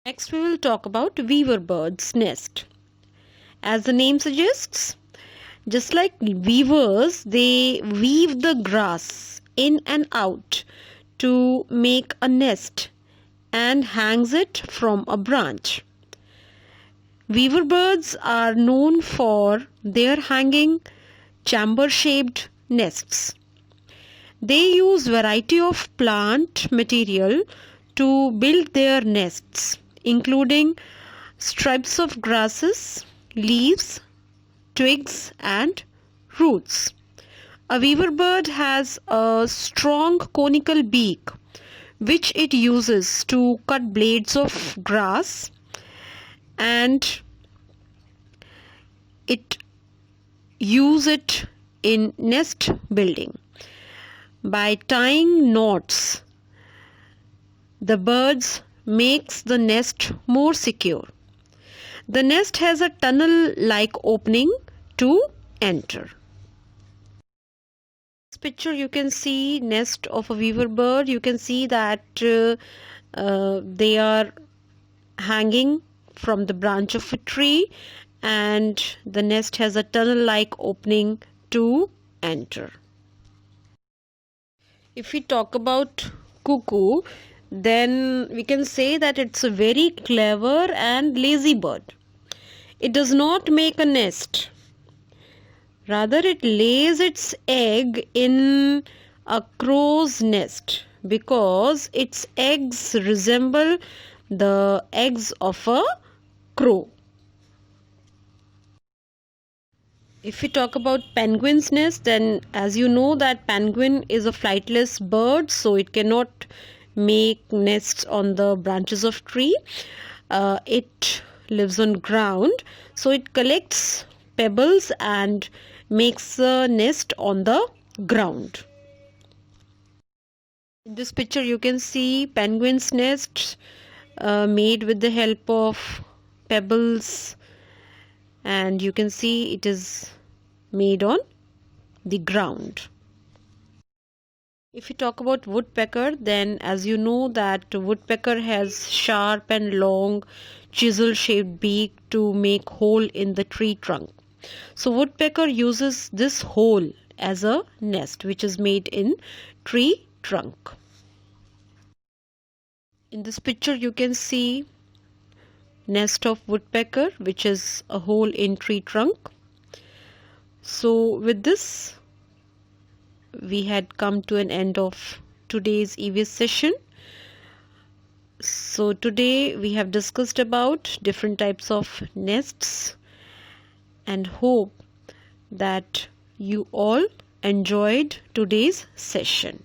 Next we will talk about weaver bird's nest. As the name suggests, just like weavers, they weave the grass in and out to make a nest and hangs it from a branch. Weaver birds are known for their hanging chamber-shaped nests. They use variety of plant material to build their nests, including strips of grasses, leaves, twigs and roots. A weaver bird has a strong conical beak which it uses to cut blades of grass, and it use it in nest building. By tying knots, the birds makes the nest more secure. The nest has a tunnel-like opening to enter. This picture you can see nest of a weaver bird. You can see that they are hanging from the branch of a tree, and the nest has a tunnel-like opening to enter. If we talk about cuckoo, then we can say that it's a very clever and lazy bird. It does not make a nest. Rather, it lays its egg in a crow's nest because its eggs resemble the eggs of a crow. If we talk about penguin's nest, then as you know that penguin is a flightless bird, so it cannot make nests on the branches of tree. It lives on ground, so it collects pebbles and makes a nest on the ground. In this picture you can see penguin's nest made with the help of pebbles, and you can see it is made on the ground. If we talk about woodpecker, then as you know that woodpecker has sharp and long chisel shaped beak to make hole in the tree trunk. So woodpecker uses this hole as a nest which is made in tree trunk. In this picture you can see nest of woodpecker, which is a hole in tree trunk. So with this we had come to an end of today's EVS session. So today we have discussed about different types of nests, and hope that you all enjoyed today's session.